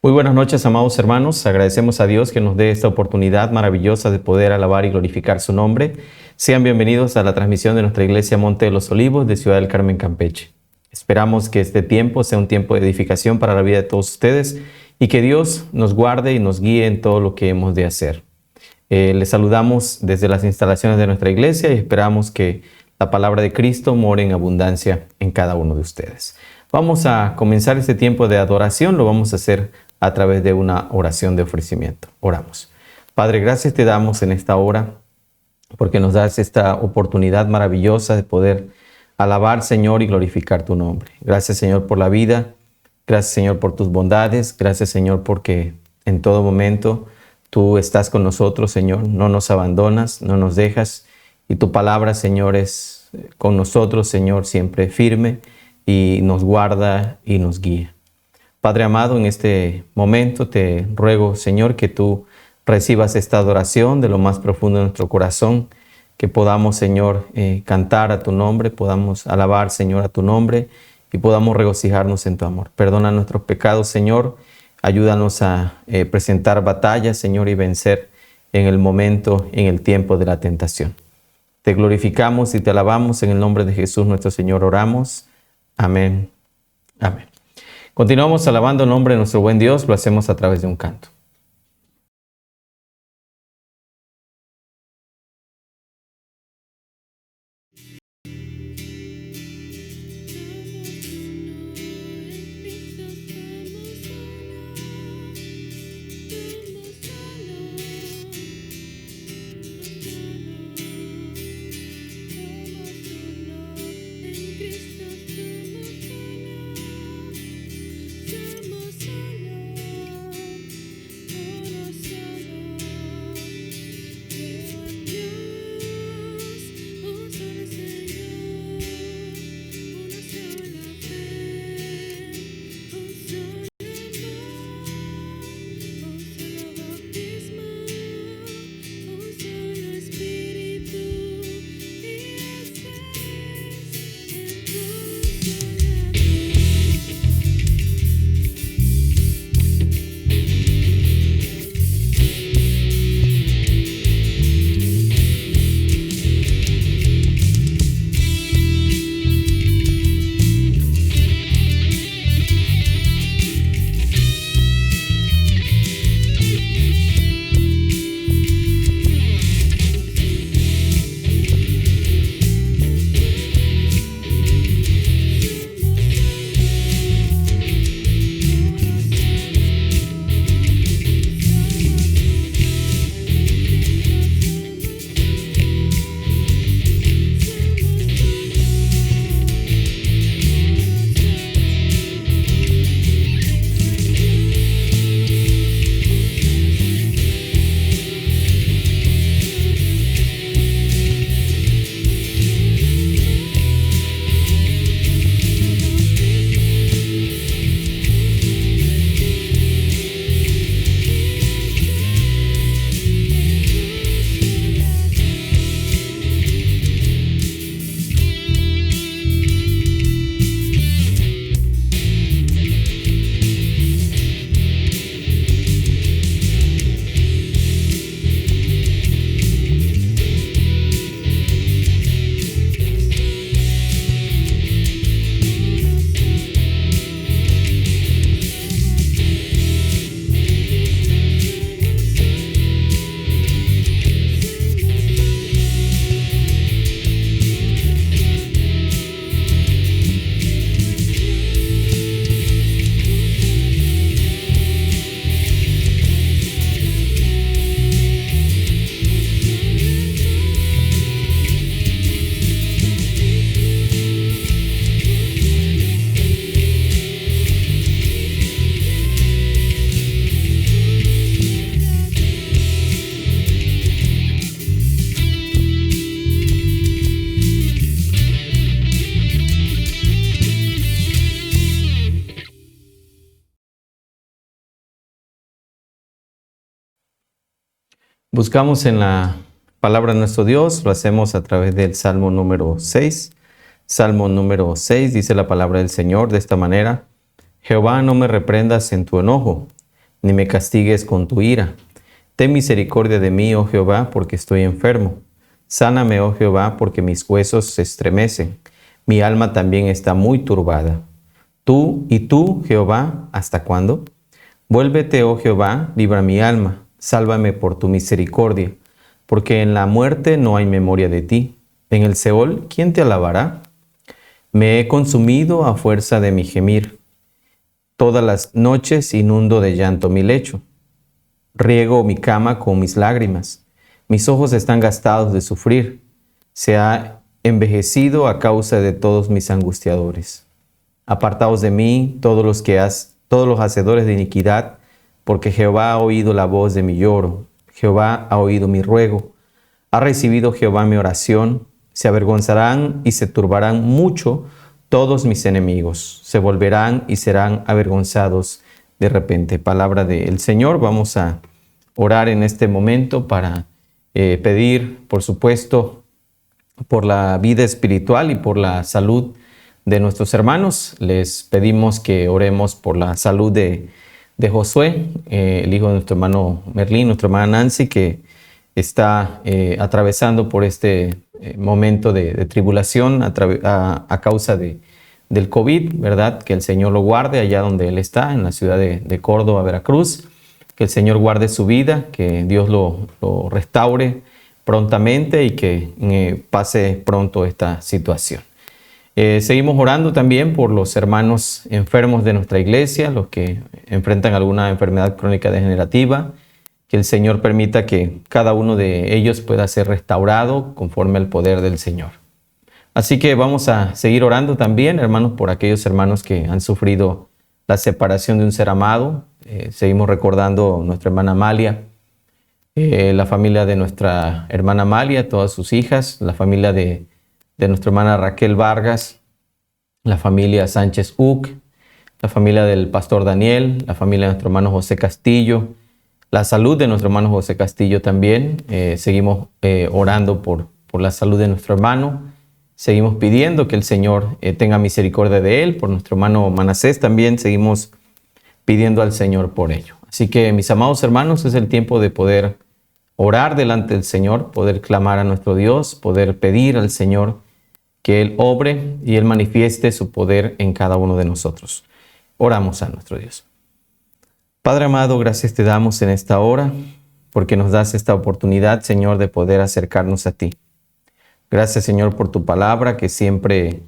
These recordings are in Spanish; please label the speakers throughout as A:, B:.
A: Muy buenas noches, amados hermanos. Agradecemos a Dios que nos dé esta oportunidad maravillosa de poder alabar y glorificar su nombre. Sean bienvenidos a la transmisión de nuestra iglesia Monte de los Olivos de Ciudad del Carmen, Campeche. Esperamos que este tiempo sea un tiempo de edificación para la vida de todos ustedes y que Dios nos guarde y nos guíe en todo lo que hemos de hacer. Les saludamos desde las instalaciones de nuestra iglesia y esperamos que la palabra de Cristo more en abundancia en cada uno de ustedes. Vamos a comenzar este tiempo de adoración, lo vamos a hacer a través de una oración de ofrecimiento. Oramos. Padre, gracias te damos en esta hora porque nos das esta oportunidad maravillosa de poder alabar, Señor, y glorificar tu nombre. Gracias, Señor, por la vida. Gracias, Señor, por tus bondades. Gracias, Señor, porque en todo momento tú estás con nosotros, Señor. No nos abandonas, no nos dejas. Y tu palabra, Señor, es con nosotros, Señor, siempre firme y nos guarda y nos guía. Padre amado, en este momento te ruego, Señor, que tú recibas esta adoración de lo más profundo de nuestro corazón, que podamos, Señor, cantar a tu nombre, podamos alabar, Señor, a tu nombre y podamos regocijarnos en tu amor. Perdona nuestros pecados, Señor, ayúdanos a presentar batallas, Señor, y vencer en el momento, en el tiempo de la tentación. Te glorificamos y te alabamos en el nombre de Jesús nuestro Señor, oramos. Amén. Amén. Continuamos alabando el nombre de nuestro buen Dios, lo hacemos a través de un canto. Buscamos en la palabra de nuestro Dios, lo hacemos a través del Salmo número 6. Salmo número 6 dice la palabra del Señor de esta manera: Jehová, no me reprendas en tu enojo, ni me castigues con tu ira. Ten misericordia de mí, oh Jehová, porque estoy enfermo. Sáname, oh Jehová, porque mis huesos se estremecen. Mi alma también está muy turbada. Tú, Jehová, ¿hasta cuándo? Vuélvete, oh Jehová, libra mi alma. Sálvame por tu misericordia, porque en la muerte no hay memoria de ti. En el Seol, ¿quién te alabará? Me he consumido a fuerza de mi gemir. Todas las noches inundo de llanto mi lecho. Riego mi cama con mis lágrimas. Mis ojos están gastados de sufrir. Se ha envejecido a causa de todos mis angustiadores. Apartaos de mí todos los hacedores de iniquidad, porque Jehová ha oído la voz de mi lloro. Jehová ha oído mi ruego. Ha recibido Jehová mi oración. Se avergonzarán y se turbarán mucho todos mis enemigos. Se volverán y serán avergonzados de repente. Palabra del Señor. Vamos a orar en este momento para pedir, por supuesto, por la vida espiritual y por la salud de nuestros hermanos. Les pedimos que oremos por la salud de Josué, el hijo de nuestro hermano Merlín, nuestra hermana Nancy, que está atravesando por este momento de tribulación a causa del COVID, ¿verdad? Que el Señor lo guarde allá donde él está, en la ciudad de Córdoba, Veracruz. Que el Señor guarde su vida, que Dios lo restaure prontamente y que pase pronto esta situación. Seguimos orando también por los hermanos enfermos de nuestra iglesia, los que enfrentan alguna enfermedad crónica degenerativa, que el Señor permita que cada uno de ellos pueda ser restaurado conforme al poder del Señor. Así que vamos a seguir orando también, hermanos, por aquellos hermanos que han sufrido la separación de un ser amado. Seguimos recordando a nuestra hermana Amalia, la familia de nuestra hermana Amalia, todas sus hijas, la familia de nuestra hermana Raquel Vargas, la familia Sánchez Uc, la familia del pastor Daniel, la familia de nuestro hermano José Castillo, la salud de nuestro hermano José Castillo también. Seguimos orando por la salud de nuestro hermano. Seguimos pidiendo que el Señor tenga misericordia de él. Por nuestro hermano Manasés también seguimos pidiendo al Señor por ello. Así que, mis amados hermanos, es el tiempo de poder orar delante del Señor, poder clamar a nuestro Dios, poder pedir al Señor que Él obre y Él manifieste su poder en cada uno de nosotros. Oramos a nuestro Dios. Padre amado, gracias te damos en esta hora porque nos das esta oportunidad, Señor, de poder acercarnos a ti. Gracias, Señor, por tu palabra que siempre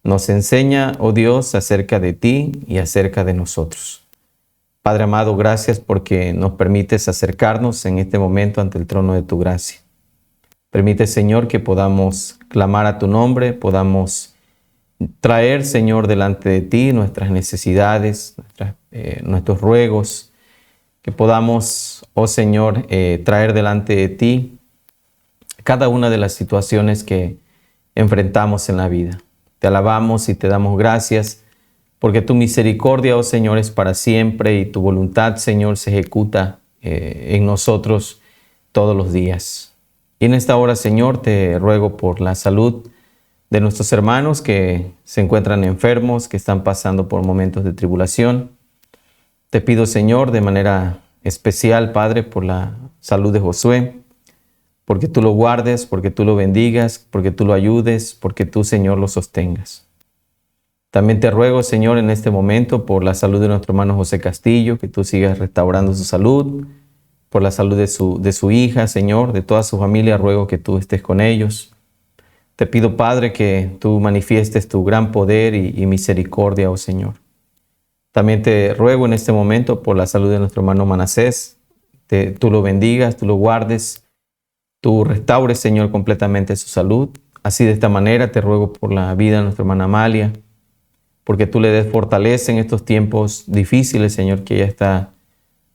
A: nos enseña, oh Dios, acerca de ti y acerca de nosotros. Padre amado, gracias porque nos permites acercarnos en este momento ante el trono de tu gracia. Permite, Señor, que podamos clamar a tu nombre, podamos traer, Señor, delante de ti nuestras necesidades, nuestros ruegos, que podamos, oh Señor, traer delante de ti cada una de las situaciones que enfrentamos en la vida. Te alabamos y te damos gracias porque tu misericordia, oh Señor, es para siempre y tu voluntad, Señor, se ejecuta en nosotros todos los días. Y en esta hora, Señor, te ruego por la salud de nuestros hermanos que se encuentran enfermos, que están pasando por momentos de tribulación. Te pido, Señor, de manera especial, Padre, por la salud de Josué, porque tú lo guardes, porque tú lo bendigas, porque tú lo ayudes, porque tú, Señor, lo sostengas. También te ruego, Señor, en este momento por la salud de nuestro hermano José Castillo, que tú sigas restaurando su salud, por la salud de su hija, Señor, de toda su familia, ruego que tú estés con ellos. Te pido, Padre, que tú manifiestes tu gran poder y misericordia, oh Señor. También te ruego en este momento por la salud de nuestro hermano Manasés, tú lo bendigas, tú lo guardes, tú restaures, Señor, completamente su salud. Así de esta manera te ruego por la vida de nuestra hermana Amalia, porque tú le des fortaleza en estos tiempos difíciles, Señor, que ella está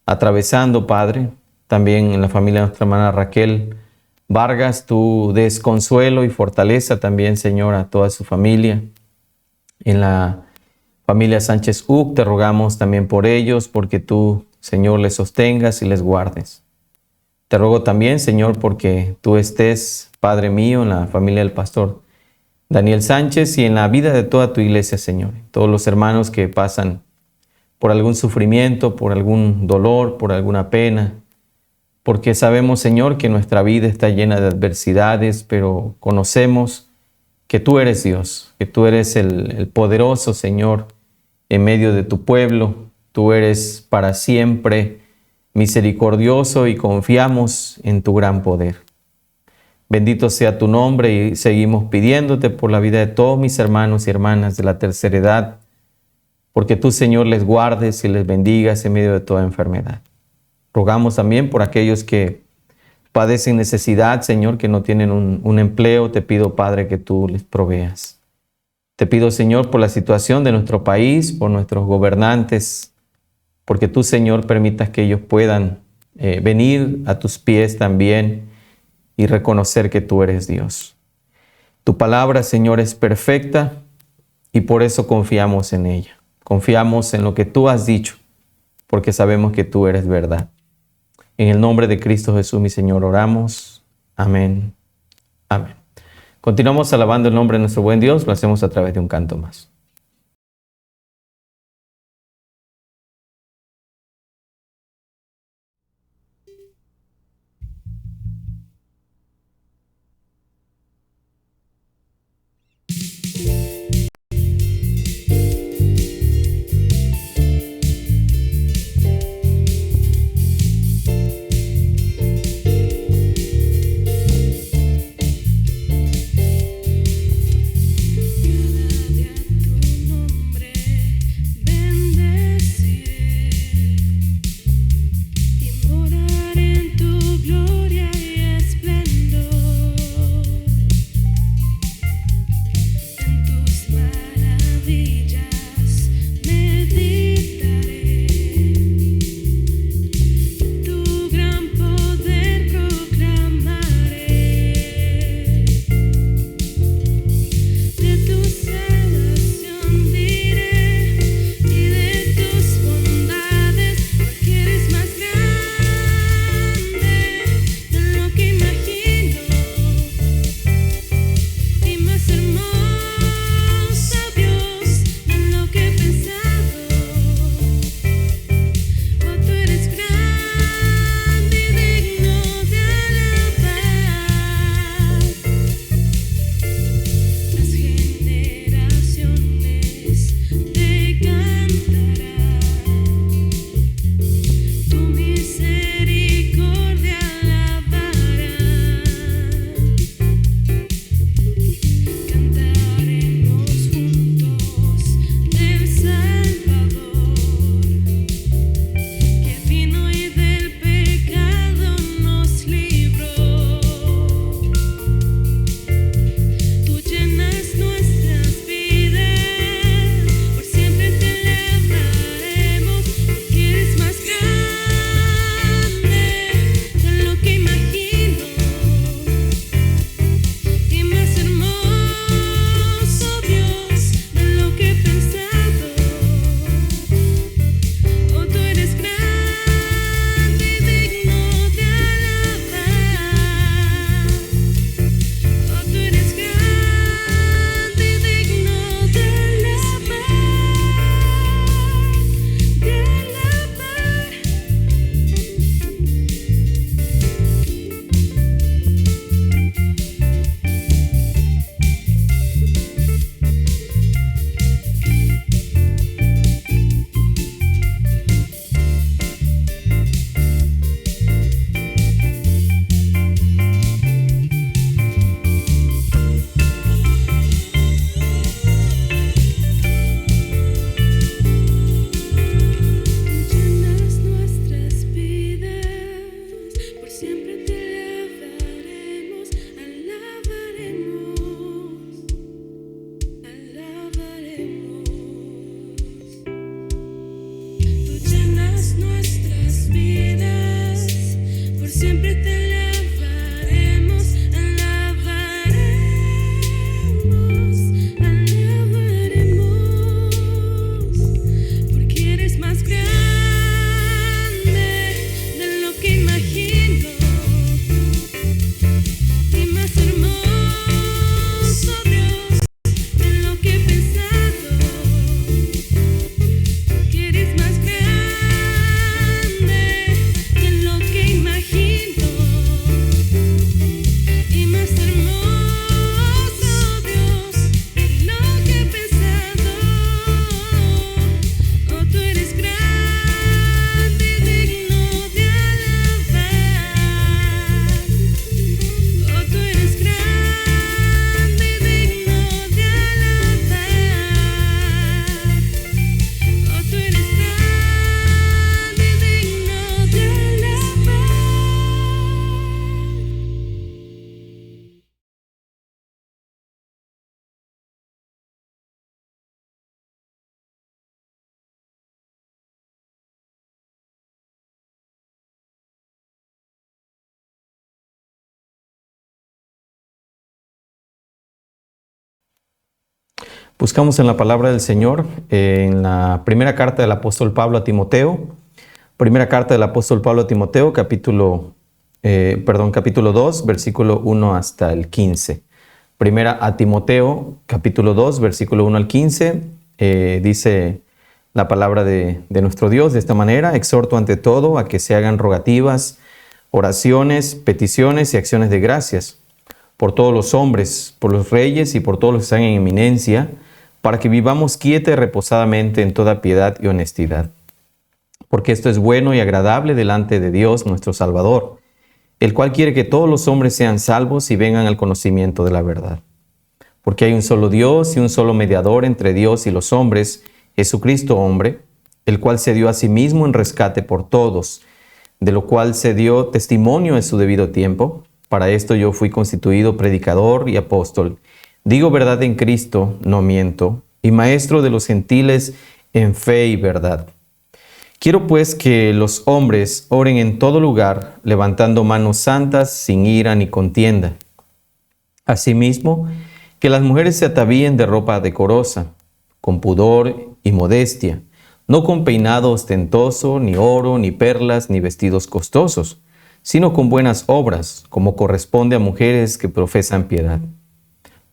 A: atravesando, Padre. También en la familia de nuestra hermana Raquel Vargas, tú des consuelo y fortaleza también, Señor, a toda su familia. En la familia Sánchez Uc, te rogamos también por ellos, porque tú, Señor, les sostengas y les guardes. Te ruego también, Señor, porque tú estés, Padre mío, en la familia del pastor Daniel Sánchez y en la vida de toda tu iglesia, Señor. Todos los hermanos que pasan por algún sufrimiento, por algún dolor, por alguna pena, porque sabemos, Señor, que nuestra vida está llena de adversidades, pero conocemos que tú eres Dios, que tú eres el poderoso, Señor, en medio de tu pueblo. Tú eres para siempre misericordioso y confiamos en tu gran poder. Bendito sea tu nombre y seguimos pidiéndote por la vida de todos mis hermanos y hermanas de la tercera edad, porque tú, Señor, les guardes y les bendigas en medio de toda enfermedad. Rogamos también por aquellos que padecen necesidad, Señor, que no tienen un empleo. Te pido, Padre, que tú les proveas. Te pido, Señor, por la situación de nuestro país, por nuestros gobernantes, porque tú, Señor, permitas que ellos puedan venir a tus pies también y reconocer que tú eres Dios. Tu palabra, Señor, es perfecta y por eso confiamos en ella. Confiamos en lo que tú has dicho, porque sabemos que tú eres verdad. En el nombre de Cristo Jesús, mi Señor, oramos. Amén. Amén. Continuamos alabando el nombre de nuestro buen Dios. Lo hacemos a través de un canto más.
B: Cada día
A: Buscamos en la palabra del Señor, en la primera carta del apóstol Pablo a Timoteo, primera carta del apóstol Pablo a Timoteo, capítulo 2, versículo 1 hasta el 15. Primera a Timoteo, capítulo 2, versículo 1 al 15, dice la palabra de nuestro Dios de esta manera: exhorto ante todo a que se hagan rogativas, oraciones, peticiones y acciones de gracias por todos los hombres, por los reyes y por todos los que están en eminencia, para que vivamos quieta y reposadamente en toda piedad y honestidad. Porque esto es bueno y agradable delante de Dios nuestro Salvador, el cual quiere que todos los hombres sean salvos y vengan al conocimiento de la verdad. Porque hay un solo Dios y un solo mediador entre Dios y los hombres, Jesucristo hombre, el cual se dio a sí mismo en rescate por todos, de lo cual se dio testimonio en su debido tiempo. Para esto yo fui constituido predicador y apóstol. Digo verdad en Cristo, no miento, y maestro de los gentiles en fe y verdad. Quiero pues que los hombres oren en todo lugar, levantando manos santas, sin ira ni contienda. Asimismo, que las mujeres se atavíen de ropa decorosa, con pudor y modestia, no con peinado ostentoso, ni oro, ni perlas, ni vestidos costosos, sino con buenas obras, como corresponde a mujeres que profesan piedad.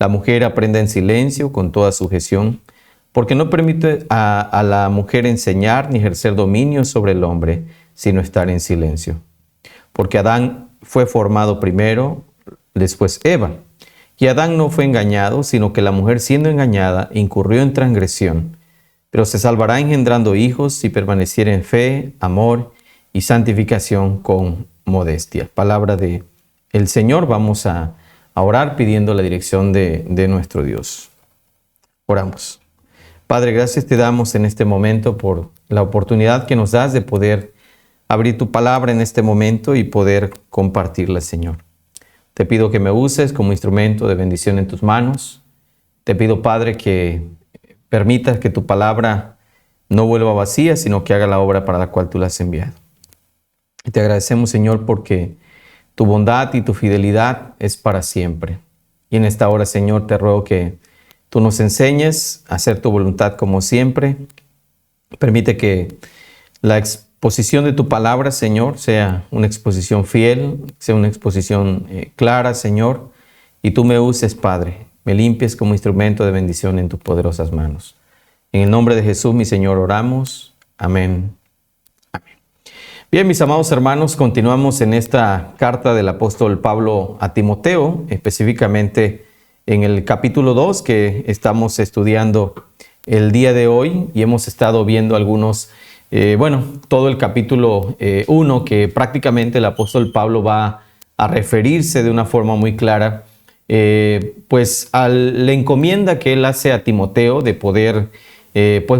A: La mujer aprenda en silencio, con toda sujeción, porque no permite a la mujer enseñar ni ejercer dominio sobre el hombre, sino estar en silencio. Porque Adán fue formado primero, después Eva. Y Adán no fue engañado, sino que la mujer, siendo engañada, incurrió en transgresión. Pero se salvará engendrando hijos si permaneciera en fe, amor y santificación con modestia. Palabra de el Señor. Vamos a orar pidiendo la dirección de nuestro Dios. Oramos. Padre, gracias te damos en este momento por la oportunidad que nos das de poder abrir tu palabra en este momento y poder compartirla, Señor. Te pido que me uses como instrumento de bendición en tus manos. Te pido, Padre, que permitas que tu palabra no vuelva vacía, sino que haga la obra para la cual tú la has enviado. Y te agradecemos, Señor, porque tu bondad y tu fidelidad es para siempre. Y en esta hora, Señor, te ruego que tú nos enseñes a hacer tu voluntad como siempre. Permite que la exposición de tu palabra, Señor, sea una exposición fiel, sea una exposición clara, Señor. Y tú me uses, Padre, me limpies como instrumento de bendición en tus poderosas manos. En el nombre de Jesús, mi Señor, oramos. Amén. Amén. Bien, mis amados hermanos, continuamos en esta carta del apóstol Pablo a Timoteo, específicamente en el capítulo 2 que estamos estudiando el día de hoy, y hemos estado viendo algunos, todo el capítulo 1, que prácticamente el apóstol Pablo va a referirse de una forma muy clara, la encomienda que él hace a Timoteo de poder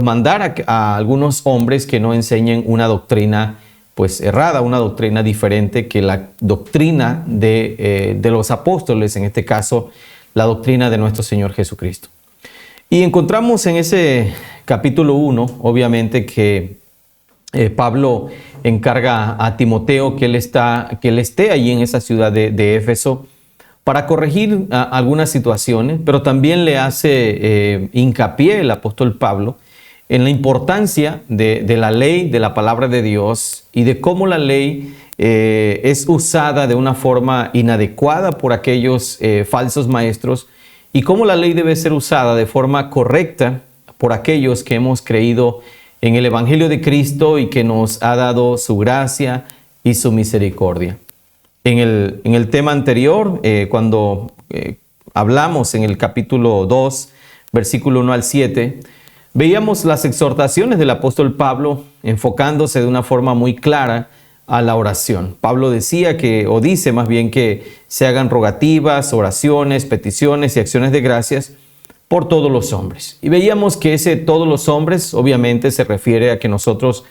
A: mandar a algunos hombres que no enseñen una doctrina errada, una doctrina diferente que la doctrina de los apóstoles, en este caso la doctrina de nuestro Señor Jesucristo. Y encontramos en ese capítulo 1, obviamente, que Pablo encarga a Timoteo que él esté allí en esa ciudad de Éfeso para corregir algunas situaciones, pero también le hace hincapié el apóstol Pablo en la importancia de la ley, de la palabra de Dios, y de cómo la ley es usada de una forma inadecuada por aquellos falsos maestros, y cómo la ley debe ser usada de forma correcta por aquellos que hemos creído en el Evangelio de Cristo y que nos ha dado su gracia y su misericordia. En el tema anterior, cuando hablamos en el capítulo 2, versículo 1 al 7, veíamos las exhortaciones del apóstol Pablo enfocándose de una forma muy clara a la oración. Pablo dice más bien que se hagan rogativas, oraciones, peticiones y acciones de gracias por todos los hombres. Y veíamos que ese todos los hombres obviamente se refiere a que nosotros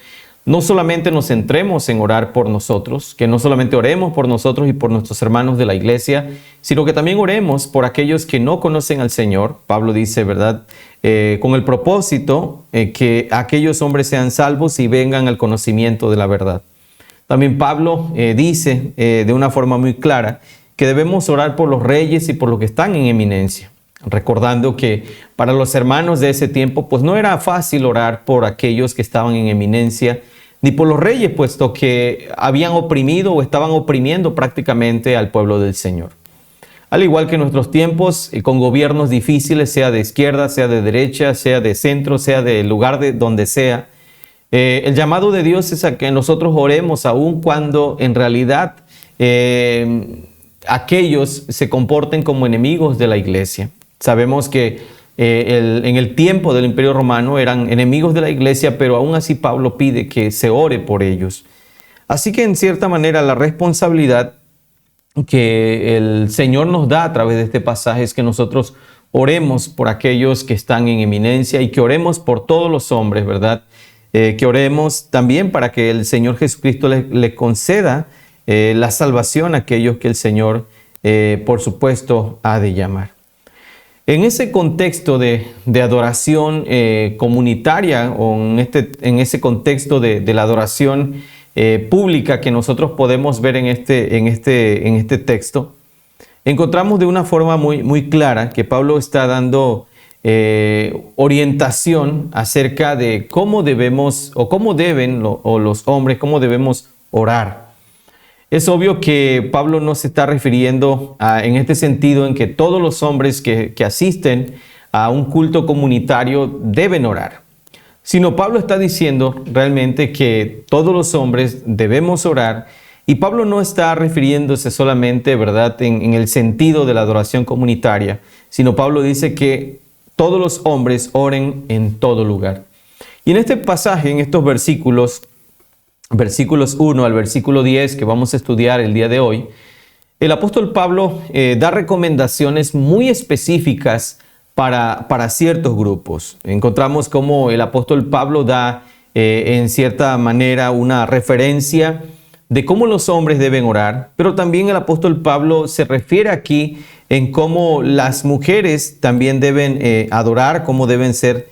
A: no solamente nos centremos en orar por nosotros, que no solamente oremos por nosotros y por nuestros hermanos de la iglesia, sino que también oremos por aquellos que no conocen al Señor. Pablo dice, ¿verdad? Con el propósito que aquellos hombres sean salvos y vengan al conocimiento de la verdad. También Pablo dice de una forma muy clara que debemos orar por los reyes y por los que están en eminencia. recordando que para los hermanos de ese tiempo pues no era fácil orar por aquellos que estaban en eminencia, ni por los reyes, puesto que habían oprimido o estaban oprimiendo prácticamente al pueblo del Señor. Al igual que en nuestros tiempos, con gobiernos difíciles, sea de izquierda, sea de derecha, sea de centro, sea del lugar de donde sea, el llamado de Dios es a que nosotros oremos aun cuando en realidad aquellos se comporten como enemigos de la iglesia. Sabemos que en el tiempo del Imperio Romano eran enemigos de la iglesia, pero aún así Pablo pide que se ore por ellos. Así que en cierta manera la responsabilidad que el Señor nos da a través de este pasaje es que nosotros oremos por aquellos que están en eminencia y que oremos por todos los hombres, ¿verdad? Que oremos también para que el Señor Jesucristo le conceda la salvación a aquellos que el Señor, por supuesto, ha de llamar. En ese contexto de adoración comunitaria o en ese contexto de la adoración pública que nosotros podemos ver en este texto, encontramos de una forma muy clara que Pablo está dando orientación acerca de cómo debemos o cómo deben los hombres, cómo debemos orar. Es obvio que Pablo no se está refiriendo en este sentido en que todos los hombres que asisten a un culto comunitario deben orar, sino Pablo está diciendo realmente que todos los hombres debemos orar, y Pablo no está refiriéndose solamente, ¿verdad?, en el sentido de la adoración comunitaria, sino Pablo dice que todos los hombres oren en todo lugar. Y en este pasaje, en estos versículos 1 al versículo 10 que vamos a estudiar el día de hoy, el apóstol Pablo da recomendaciones muy específicas para ciertos grupos. Encontramos cómo el apóstol Pablo da en cierta manera una referencia de cómo los hombres deben orar, pero también el apóstol Pablo se refiere aquí en cómo las mujeres también deben adorar, cómo deben ser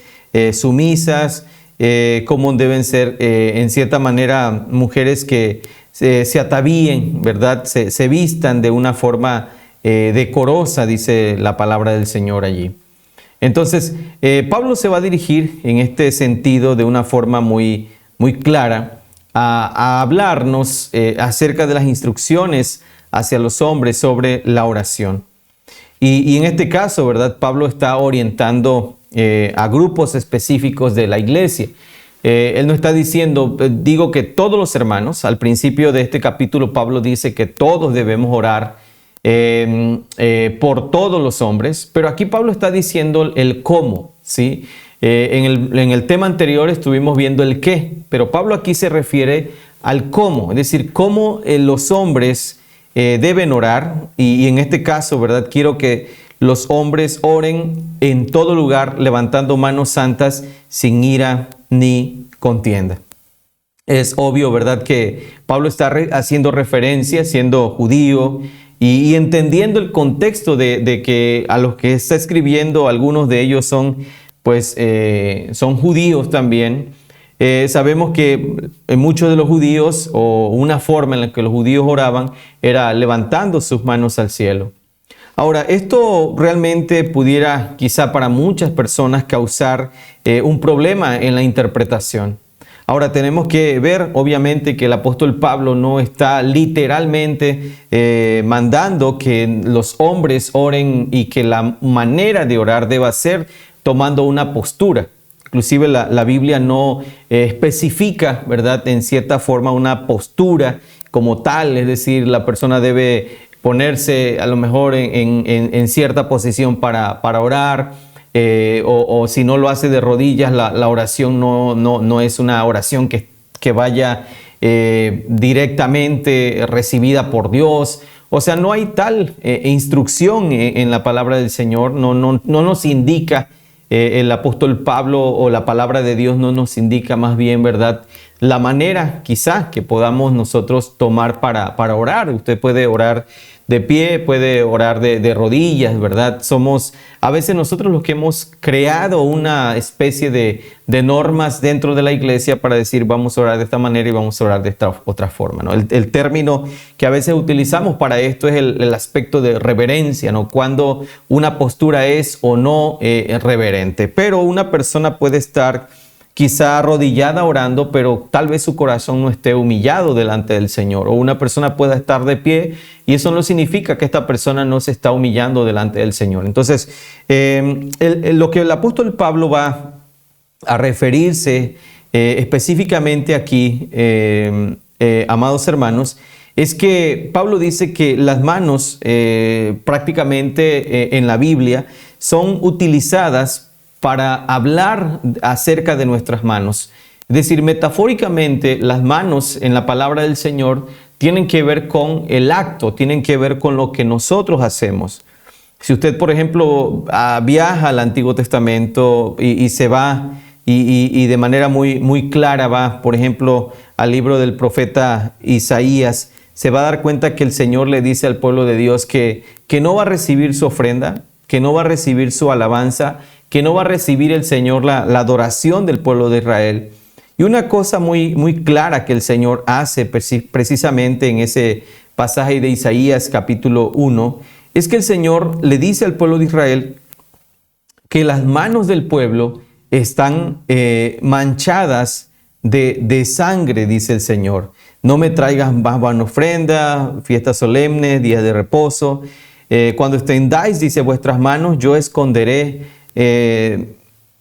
A: sumisas, cómo deben ser en cierta manera mujeres que se atavíen, ¿verdad? Se vistan de una forma decorosa, dice la palabra del Señor allí. Entonces, Pablo se va a dirigir en este sentido de una forma muy clara a hablarnos acerca de las instrucciones hacia los hombres sobre la oración. Y en este caso, ¿verdad?, Pablo está orientando a grupos específicos de la iglesia. Él no está diciendo, digo que todos los hermanos. Al principio de este capítulo Pablo dice que todos debemos orar por todos los hombres, pero aquí Pablo está diciendo el cómo, ¿sí? En el tema anterior estuvimos viendo el qué, pero Pablo aquí se refiere al cómo, es decir, cómo los hombres deben orar, y en este caso, ¿verdad?, quiero que los hombres oren en todo lugar, levantando manos santas, sin ira ni contienda. Es obvio, ¿verdad?, que Pablo está haciendo referencia, siendo judío, y entendiendo el contexto de que a los que está escribiendo, algunos de ellos son judíos también. Sabemos que muchos de los judíos, o una forma en la que los judíos oraban, era levantando sus manos al cielo. Ahora, esto realmente pudiera quizá para muchas personas causar un problema en la interpretación. Ahora, tenemos que ver obviamente que el apóstol Pablo no está literalmente mandando que los hombres oren, y que la manera de orar deba ser tomando una postura. Inclusive la Biblia no especifica, ¿verdad?, en cierta forma una postura como tal, es decir, la persona debe ponerse a lo mejor en cierta posición para orar, o si no lo hace de rodillas, la oración no es una oración que vaya directamente recibida por Dios. O sea, no hay tal instrucción en la palabra del Señor, no nos indica. El apóstol Pablo, o la palabra de Dios, no nos indica, más bien, ¿verdad?, la manera quizá que podamos nosotros tomar para orar. Usted puede orar de pie, puede orar de rodillas, ¿verdad? Somos a veces nosotros los que hemos creado una especie de normas dentro de la iglesia para decir vamos a orar de esta manera y vamos a orar de esta otra forma, ¿no? El término que a veces utilizamos para esto es el aspecto de reverencia, ¿no? Cuando una postura es o no reverente. Pero una persona puede estar quizá arrodillada orando, pero tal vez su corazón no esté humillado delante del Señor. O una persona pueda estar de pie y eso no significa que esta persona no se está humillando delante del Señor. Entonces, lo que el apóstol Pablo va a referirse específicamente aquí, amados hermanos, es que Pablo dice que las manos prácticamente en la Biblia son utilizadas para hablar acerca de nuestras manos. Es decir, metafóricamente, las manos en la palabra del Señor tienen que ver con el acto, tienen que ver con lo que nosotros hacemos. Si usted, por ejemplo, viaja al Antiguo Testamento y se va y de manera muy clara va, por ejemplo, al libro del profeta Isaías, se va a dar cuenta que el Señor le dice al pueblo de Dios que no va a recibir su ofrenda, que no va a recibir su alabanza, que no va a recibir el Señor la adoración del pueblo de Israel. Y una cosa muy clara que el Señor hace precisamente en ese pasaje de Isaías capítulo 1, es que el Señor le dice al pueblo de Israel que las manos del pueblo están manchadas de sangre, dice el Señor. No me traigan más van ofrenda, fiestas solemnes, días de reposo. Cuando extendáis, dice, vuestras manos, yo esconderé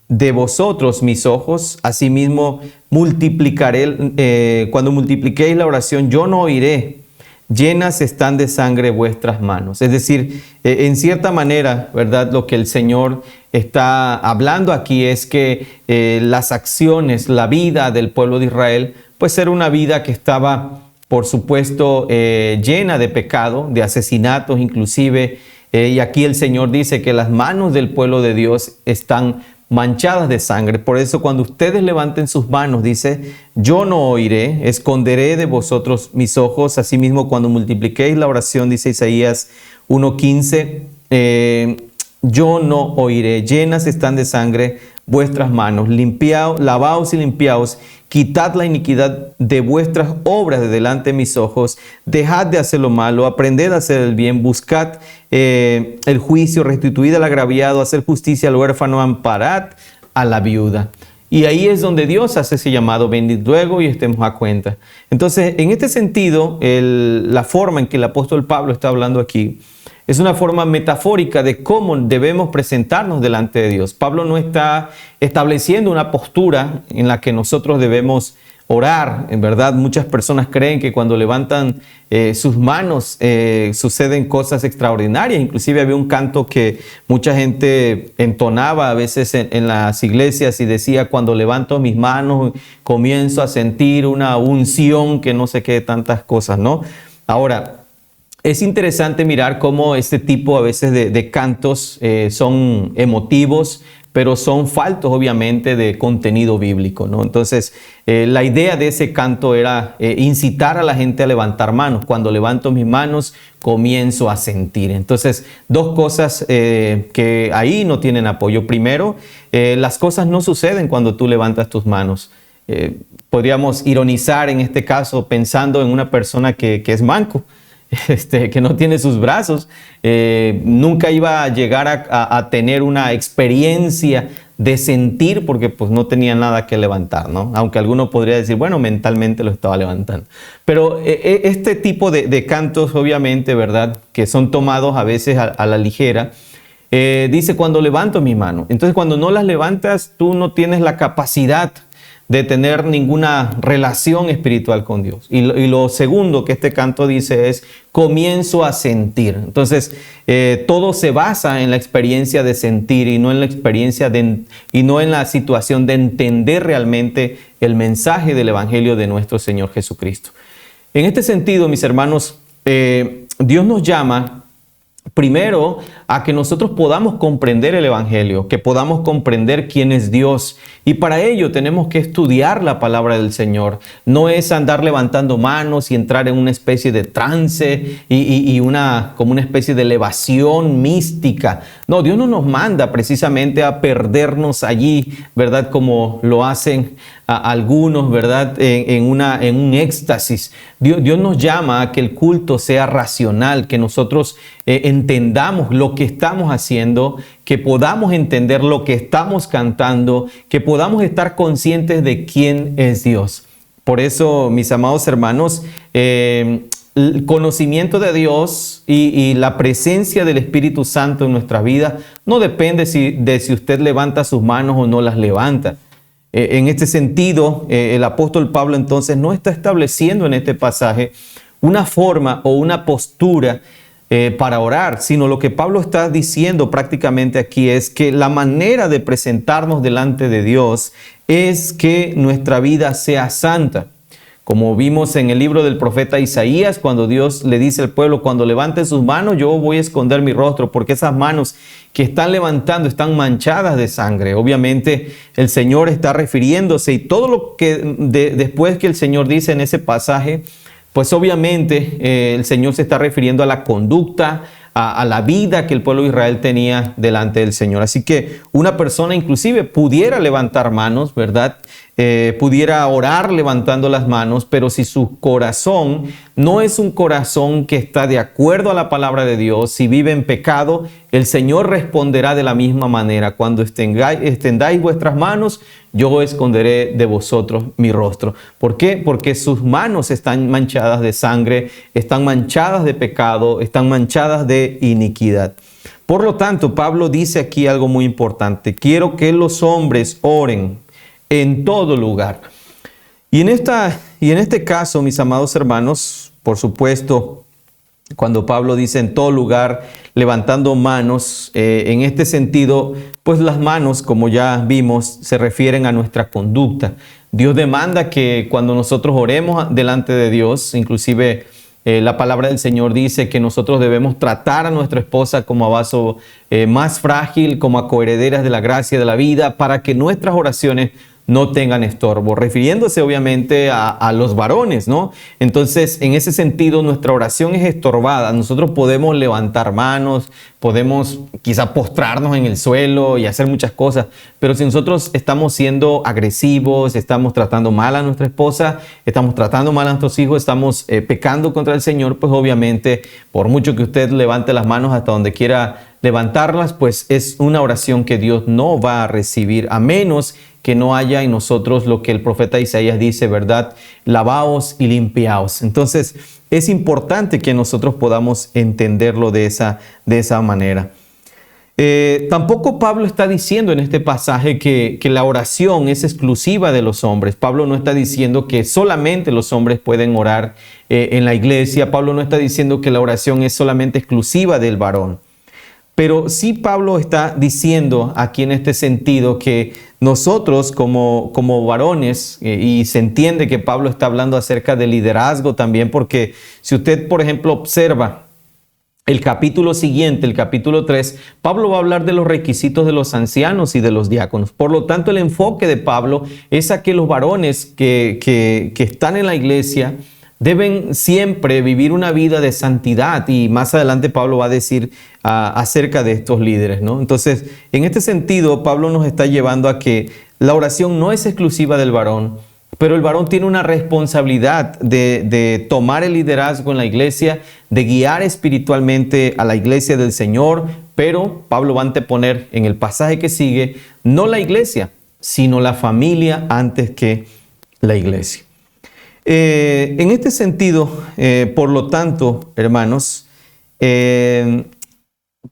A: de vosotros mis ojos, asimismo multiplicaré, cuando multipliquéis la oración, yo no oiré, llenas están de sangre vuestras manos. Es decir, en cierta manera, ¿verdad? Lo que el Señor está hablando aquí es que las acciones, la vida del pueblo de Israel, pues era una vida que estaba, por supuesto, llena de pecado, de asesinatos inclusive. Y aquí el Señor dice que las manos del pueblo de Dios están manchadas de sangre. Por eso cuando ustedes levanten sus manos, dice, yo no oiré, esconderé de vosotros mis ojos. Asimismo, cuando multipliquéis la oración, dice Isaías 1:15, yo no oiré, llenas están de sangre vuestras manos, lavaos y limpiaos, quitad la iniquidad de vuestras obras de delante de mis ojos, dejad de hacer lo malo, aprended a hacer el bien, buscad el juicio, restituid al agraviado, hacer justicia al huérfano, amparad a la viuda. Y ahí es donde Dios hace ese llamado, venid luego y estemos a cuenta. Entonces, en este sentido, la forma en que el apóstol Pablo está hablando aquí, es una forma metafórica de cómo debemos presentarnos delante de Dios. Pablo no está estableciendo una postura en la que nosotros debemos orar. En verdad, muchas personas creen que cuando levantan sus manos suceden cosas extraordinarias. Inclusive había un canto que mucha gente entonaba a veces en las iglesias y decía, cuando levanto mis manos comienzo a sentir una unción que no sé qué, tantas cosas, ¿no? Ahora, es interesante mirar cómo este tipo a veces de cantos son emotivos, pero son faltos obviamente de contenido bíblico, ¿no? Entonces, la idea de ese canto era incitar a la gente a levantar manos. Cuando levanto mis manos, comienzo a sentir. Entonces, dos cosas que ahí no tienen apoyo. Primero, las cosas no suceden cuando tú levantas tus manos. Podríamos ironizar en este caso pensando en una persona que es manco. Que no tiene sus brazos, nunca iba a llegar a tener una experiencia de sentir porque pues no tenía nada que levantar, ¿no? Aunque alguno podría decir, bueno, mentalmente lo estaba levantando. Pero este tipo de cantos, obviamente, ¿verdad? Que son tomados a veces a la ligera, dice cuando levanto mi mano. Entonces cuando no las levantas, tú no tienes la capacidad de tener ninguna relación espiritual con Dios. Y lo segundo que este canto dice es, comienzo a sentir. Entonces, todo se basa en la experiencia de sentir y no en la experiencia y no en la situación de entender realmente el mensaje del Evangelio de nuestro Señor Jesucristo. En este sentido, mis hermanos, Dios nos llama primero a que nosotros podamos comprender el Evangelio, que podamos comprender quién es Dios. Y para ello tenemos que estudiar la palabra del Señor. No es andar levantando manos y entrar en una especie de trance como una especie de elevación mística. No, Dios no nos manda precisamente a perdernos allí, ¿verdad? Como lo hacen a algunos, ¿verdad? En un éxtasis. Dios nos llama a que el culto sea racional, que nosotros entendamos lo que estamos haciendo, que podamos entender lo que estamos cantando, que podamos estar conscientes de quién es Dios. Por eso, mis amados hermanos, el conocimiento de Dios y la presencia del Espíritu Santo en nuestra vida no depende de si usted levanta sus manos o no las levanta. En este sentido, el apóstol Pablo entonces no está estableciendo en este pasaje una forma o una postura para orar, sino lo que Pablo está diciendo prácticamente aquí es que la manera de presentarnos delante de Dios es que nuestra vida sea santa. Como vimos en el libro del profeta Isaías, cuando Dios le dice al pueblo, cuando levanten sus manos, yo voy a esconder mi rostro, porque esas manos que están levantando están manchadas de sangre. Obviamente el Señor está refiriéndose y todo lo que después que el Señor dice en ese pasaje, pues obviamente el Señor se está refiriendo a la conducta, a la vida que el pueblo de Israel tenía delante del Señor. Así que una persona inclusive pudiera levantar manos, ¿verdad? Pudiera orar levantando las manos, pero si su corazón no es un corazón que está de acuerdo a la palabra de Dios, si vive en pecado, el Señor responderá de la misma manera. Cuando extendáis vuestras manos, yo esconderé de vosotros mi rostro. ¿Por qué? Porque sus manos están manchadas de sangre, están manchadas de pecado, están manchadas de iniquidad. Por lo tanto, Pablo dice aquí algo muy importante. Quiero que los hombres oren en todo lugar. Y en este caso, mis amados hermanos, por supuesto, cuando Pablo dice en todo lugar, levantando manos, en este sentido, pues las manos, como ya vimos, se refieren a nuestra conducta. Dios demanda que cuando nosotros oremos delante de Dios, inclusive la palabra del Señor dice que nosotros debemos tratar a nuestra esposa como a vaso más frágil, como a coherederas de la gracia de la vida, para que nuestras oraciones no tengan estorbo, refiriéndose obviamente a los varones, ¿no? Entonces, en ese sentido, nuestra oración es estorbada. Nosotros podemos levantar manos, podemos quizá postrarnos en el suelo y hacer muchas cosas, pero si nosotros estamos siendo agresivos, estamos tratando mal a nuestra esposa, estamos tratando mal a nuestros hijos, estamos pecando contra el Señor, pues obviamente, por mucho que usted levante las manos hasta donde quiera levantarlas, pues es una oración que Dios no va a recibir, a menos que no haya en nosotros lo que el profeta Isaías dice, ¿verdad? Lavaos y limpiaos. Entonces, es importante que nosotros podamos entenderlo de esa manera. Tampoco Pablo está diciendo en este pasaje que la oración es exclusiva de los hombres. Pablo no está diciendo que solamente los hombres pueden orar en la iglesia. Pablo no está diciendo que la oración es solamente exclusiva del varón. Pero sí Pablo está diciendo aquí en este sentido que nosotros como varones, y se entiende que Pablo está hablando acerca del liderazgo también, porque si usted, por ejemplo, observa el capítulo siguiente, el capítulo 3, Pablo va a hablar de los requisitos de los ancianos y de los diáconos. Por lo tanto, el enfoque de Pablo es a que los varones que están en la iglesia deben siempre vivir una vida de santidad, y más adelante Pablo va a decir acerca de estos líderes, ¿no? Entonces, en este sentido, Pablo nos está llevando a que la oración no es exclusiva del varón, pero el varón tiene una responsabilidad de tomar el liderazgo en la iglesia, de guiar espiritualmente a la iglesia del Señor, pero Pablo va a anteponer en el pasaje que sigue, no la iglesia, sino la familia antes que la iglesia. En este sentido, por lo tanto, hermanos,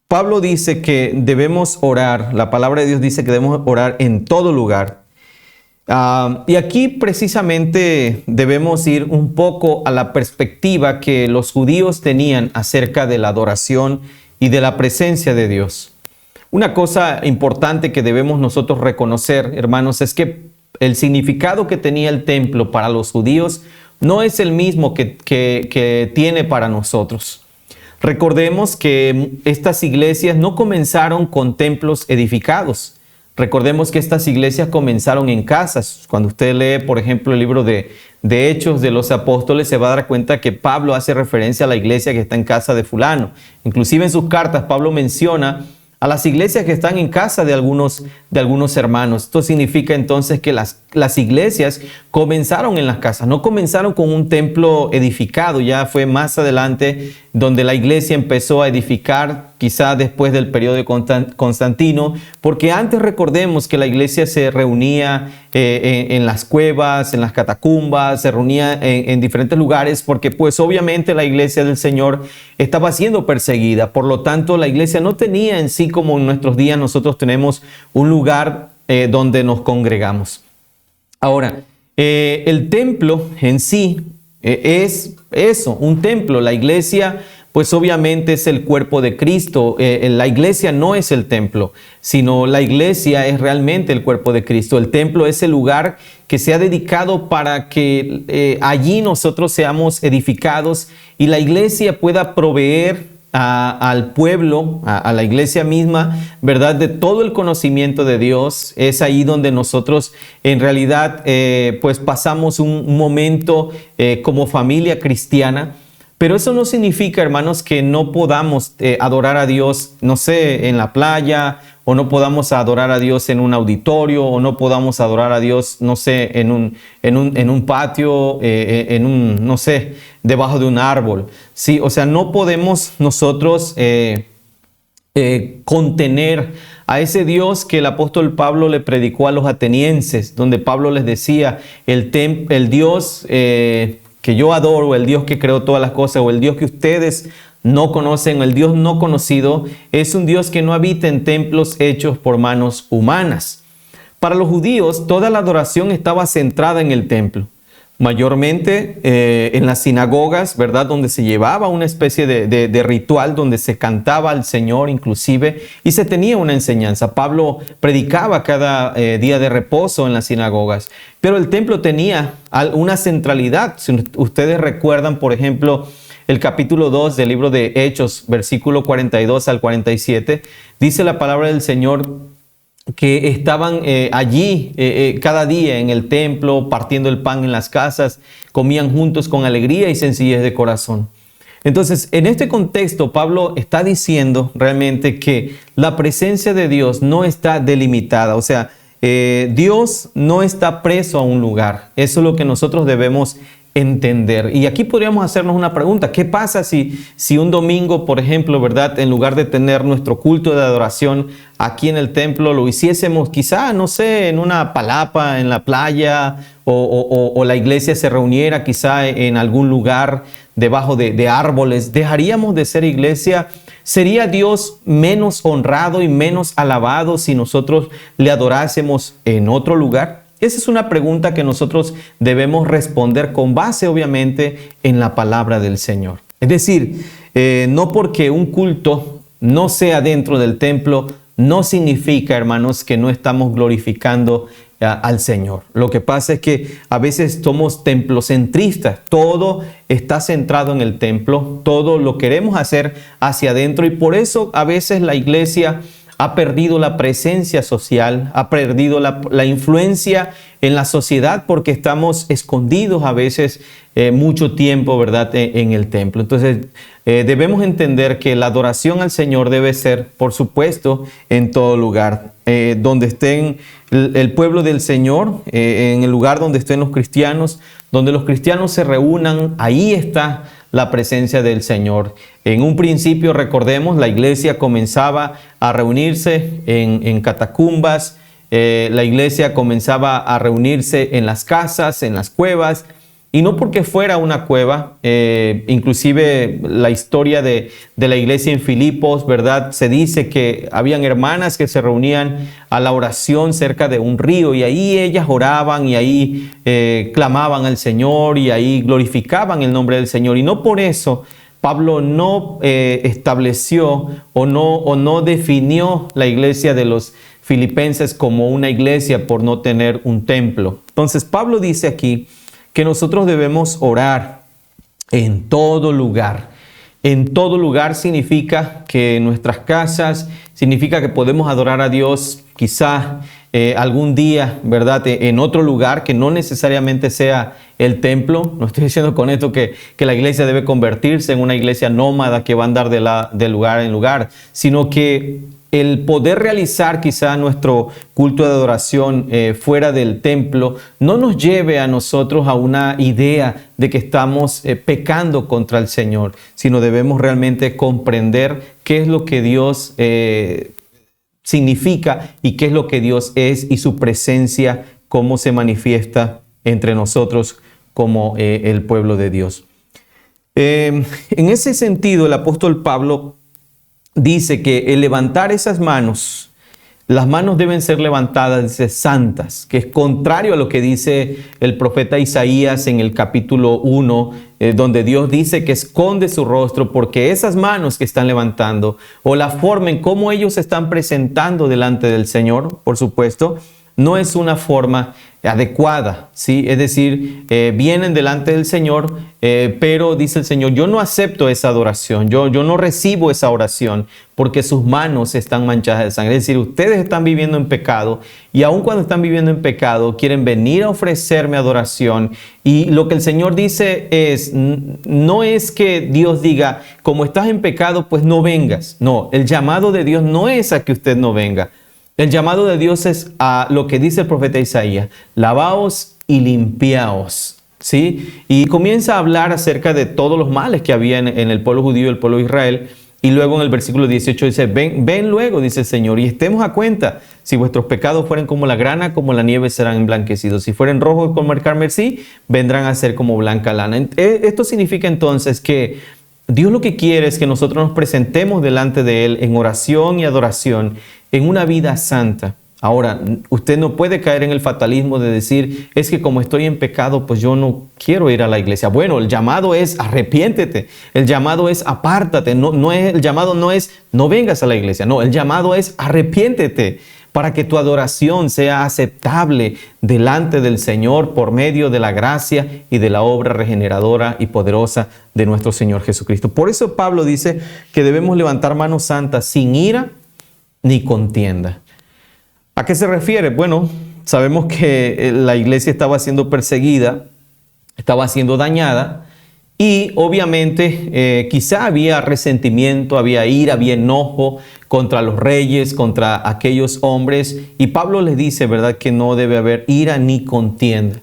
A: Pablo dice que debemos orar, la palabra de Dios dice que debemos orar en todo lugar. Y aquí precisamente debemos ir un poco a la perspectiva que los judíos tenían acerca de la adoración y de la presencia de Dios. Una cosa importante que debemos nosotros reconocer, hermanos, es que el significado que tenía el templo para los judíos no es el mismo que tiene para nosotros. Recordemos que estas iglesias no comenzaron con templos edificados. Recordemos que estas iglesias comenzaron en casas. Cuando usted lee, por ejemplo, el libro de Hechos de los Apóstoles, se va a dar cuenta que Pablo hace referencia a la iglesia que está en casa de fulano. Inclusive en sus cartas, Pablo menciona a las iglesias que están en casa de algunos hermanos. Esto significa entonces que las iglesias comenzaron en las casas, no comenzaron con un templo edificado. Ya fue más adelante donde la iglesia empezó a edificar, quizá después del periodo de Constantino, porque antes recordemos que la iglesia se reunía en las cuevas, en las catacumbas, se reunía en diferentes lugares, porque pues obviamente la iglesia del Señor estaba siendo perseguida. Por lo tanto, la iglesia no tenía en sí, como en nuestros días nosotros tenemos un lugar donde nos congregamos. Ahora, el templo en sí es eso, un templo. La iglesia, pues obviamente es el cuerpo de Cristo. La iglesia no es el templo, sino la iglesia es realmente el cuerpo de Cristo. El templo es el lugar que se ha dedicado para que allí nosotros seamos edificados y la iglesia pueda proveer al pueblo, a la iglesia misma, ¿verdad?, de todo el conocimiento de Dios. Es ahí donde nosotros en realidad pues pasamos un momento como familia cristiana. Pero eso no significa, hermanos, que no podamos adorar a Dios, no sé, en la playa, o no podamos adorar a Dios en un auditorio, o no podamos adorar a Dios, no sé, en un patio, no sé, debajo de un árbol. Sí, o sea, no podemos nosotros contener a ese Dios que el apóstol Pablo le predicó a los atenienses, donde Pablo les decía, el Dios que yo adoro, el Dios que creó todas las cosas, o el Dios que ustedes no conocen, el Dios no conocido, es un Dios que no habita en templos hechos por manos humanas. Para los judíos, toda la adoración estaba centrada en el templo, mayormente en las sinagogas, ¿verdad?, donde se llevaba una especie de ritual, donde se cantaba al Señor inclusive, y se tenía una enseñanza. Pablo predicaba cada día de reposo en las sinagogas, pero el templo tenía una centralidad. Si ustedes recuerdan, por ejemplo, el capítulo 2 del libro de Hechos, versículo 42 al 47, dice la palabra del Señor que estaban allí cada día en el templo, partiendo el pan en las casas, comían juntos con alegría y sencillez de corazón. Entonces, en este contexto, Pablo está diciendo realmente que la presencia de Dios no está delimitada. O sea, Dios no está preso a un lugar. Eso es lo que nosotros debemos entender. Y aquí podríamos hacernos una pregunta. ¿Qué pasa si un domingo, por ejemplo, ¿verdad?, en lugar de tener nuestro culto de adoración aquí en el templo, lo hiciésemos quizá, no sé, en una palapa, en la playa, o la iglesia se reuniera quizá en algún lugar debajo de árboles? ¿Dejaríamos de ser iglesia? ¿Sería Dios menos honrado y menos alabado si nosotros le adorásemos en otro lugar? Esa es una pregunta que nosotros debemos responder con base, obviamente, en la palabra del Señor. Es decir, no porque un culto no sea dentro del templo, no significa, hermanos, que no estamos glorificando al Señor. Lo que pasa es que a veces somos templocentristas. Todo está centrado en el templo, todo lo queremos hacer hacia adentro, y por eso a veces la iglesia ha perdido la presencia social, ha perdido la influencia en la sociedad, porque estamos escondidos a veces mucho tiempo, ¿verdad?, en el templo. Entonces debemos entender que la adoración al Señor debe ser, por supuesto, en todo lugar. Donde estén el pueblo del Señor, en el lugar donde estén los cristianos, donde los cristianos se reúnan, ahí está la presencia del Señor. En un principio, recordemos, la iglesia comenzaba a reunirse en catacumbas, la iglesia comenzaba a reunirse en las casas, en las cuevas, y no porque fuera una cueva. Inclusive la historia de la iglesia en Filipos, ¿verdad?, se dice que habían hermanas que se reunían a la oración cerca de un río, y ahí ellas oraban, y ahí clamaban al Señor, y ahí glorificaban el nombre del Señor. Y no por eso Pablo no estableció o no definió la iglesia de los filipenses como una iglesia por no tener un templo. Entonces Pablo dice aquí que nosotros debemos orar en todo lugar. en todo lugar significa que en nuestras casas, significa que podemos adorar a Dios quizá algún día, ¿verdad? En otro lugar que no necesariamente sea el templo. No estoy diciendo con esto que la iglesia debe convertirse en una iglesia nómada que va a andar de lugar en lugar, sino que el poder realizar quizá nuestro culto de adoración fuera del templo no nos lleve a nosotros a una idea de que estamos pecando contra el Señor, sino debemos realmente comprender qué es lo que Dios significa y qué es lo que Dios es y su presencia, cómo se manifiesta entre nosotros como el pueblo de Dios. En ese sentido, el apóstol Pablo dice que el levantar esas manos, las manos deben ser levantadas, dice, santas, que es contrario a lo que dice el profeta Isaías en el capítulo 1, donde Dios dice que esconde su rostro porque esas manos que están levantando o la forma en cómo ellos se están presentando delante del Señor, por supuesto, no es una forma adecuada, ¿sí? Es decir, vienen delante del Señor, pero dice el Señor, yo no acepto esa adoración, yo no recibo esa oración porque sus manos están manchadas de sangre. Es decir, ustedes están viviendo en pecado y aun cuando están viviendo en pecado, quieren venir a ofrecerme adoración. Y lo que el Señor dice es, no es que Dios diga, como estás en pecado, pues no vengas. No, el llamado de Dios no es a que usted no venga. El llamado de Dios es a lo que dice el profeta Isaías, lavaos y limpiaos, ¿sí? Y comienza a hablar acerca de todos los males que había en el pueblo judío y el pueblo de Israel. Y luego en el versículo 18 dice, ven luego, dice el Señor, y estemos a cuenta, si vuestros pecados fueren como la grana, como la nieve serán emblanquecidos. Si fueren rojos como el carmesí, vendrán a ser como blanca lana. Esto significa entonces que Dios lo que quiere es que nosotros nos presentemos delante de Él en oración y adoración, en una vida santa. Ahora, usted no puede caer en el fatalismo de decir, es que como estoy en pecado, pues yo no quiero ir a la iglesia. Bueno, el llamado es arrepiéntete, el llamado es apártate, el llamado no es no vengas a la iglesia, no, el llamado es arrepiéntete para que tu adoración sea aceptable delante del Señor por medio de la gracia y de la obra regeneradora y poderosa de nuestro Señor Jesucristo. Por eso Pablo dice que debemos levantar manos santas sin ira ni contienda. ¿A qué se refiere? Bueno, sabemos que la iglesia estaba siendo perseguida, estaba siendo dañada y obviamente quizá había resentimiento, había ira, había enojo contra los reyes, contra aquellos hombres. Y Pablo les dice, ¿verdad?, que no debe haber ira ni contienda.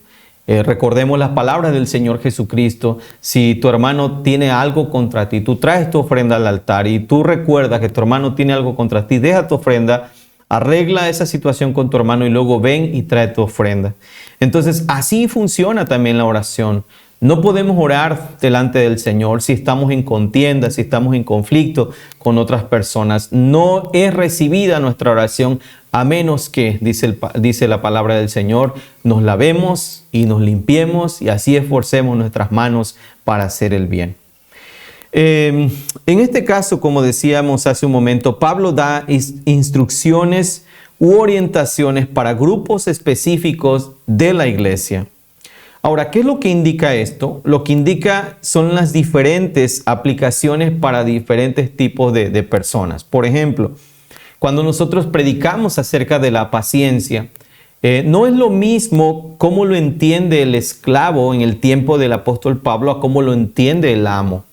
A: Recordemos las palabras del Señor Jesucristo. Si tu hermano tiene algo contra ti, tú traes tu ofrenda al altar y tú recuerdas que tu hermano tiene algo contra ti, deja tu ofrenda, arregla esa situación con tu hermano y luego ven y trae tu ofrenda. Entonces, así funciona también la oración. No podemos orar delante del Señor si estamos en contienda, si estamos en conflicto con otras personas. No es recibida nuestra oración a menos que, dice la palabra del Señor, nos lavemos y nos limpiemos y así esforcemos nuestras manos para hacer el bien. En este caso, como decíamos hace un momento, Pablo da instrucciones u orientaciones para grupos específicos de la iglesia. Ahora, ¿qué es lo que indica esto? Lo que indica son las diferentes aplicaciones para diferentes tipos de personas. Por ejemplo, cuando nosotros predicamos acerca de la paciencia, no es lo mismo cómo lo entiende el esclavo en el tiempo del apóstol Pablo a cómo lo entiende el amo.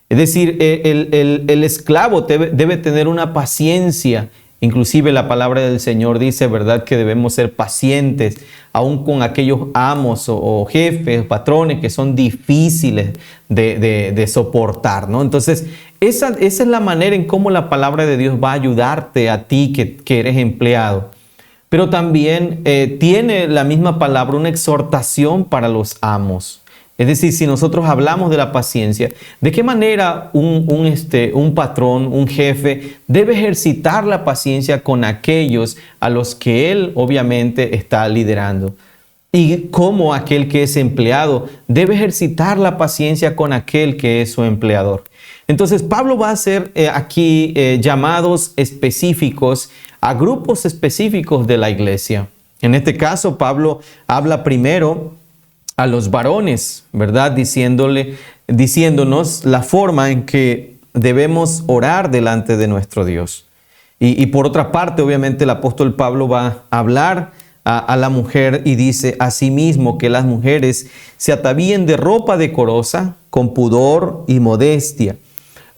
A: Es decir, el esclavo debe tener una paciencia. Inclusive la palabra del Señor dice, ¿verdad?, que debemos ser pacientes, aún con aquellos amos o jefes, patrones que son difíciles de soportar, ¿no? Entonces, esa es la manera en cómo la palabra de Dios va a ayudarte a ti que eres empleado. Pero también tiene la misma palabra una exhortación para los amos. Es decir, si nosotros hablamos de la paciencia, ¿de qué manera un patrón, un jefe, debe ejercitar la paciencia con aquellos a los que él obviamente está liderando? Y cómo aquel que es empleado debe ejercitar la paciencia con aquel que es su empleador. Entonces, Pablo va a hacer aquí llamados específicos a grupos específicos de la iglesia. En este caso, Pablo habla primero a los varones, ¿verdad? Diciéndonos la forma en que debemos orar delante de nuestro Dios. Y por otra parte, obviamente, el apóstol Pablo va a hablar a la mujer y dice asimismo que las mujeres se atavíen de ropa decorosa, con pudor y modestia,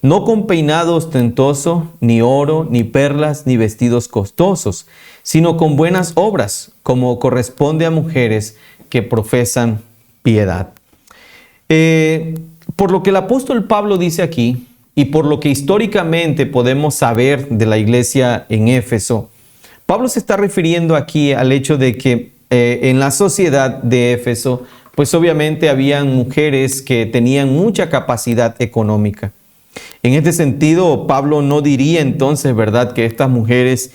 A: no con peinado ostentoso, ni oro, ni perlas, ni vestidos costosos, sino con buenas obras, como corresponde a mujeres que profesan piedad. Por lo que el apóstol Pablo dice aquí, y por lo que históricamente podemos saber de la iglesia en Éfeso, Pablo se está refiriendo aquí al hecho de que en la sociedad de Éfeso, pues obviamente habían mujeres que tenían mucha capacidad económica. En este sentido, Pablo no diría entonces, ¿verdad?, que estas mujeres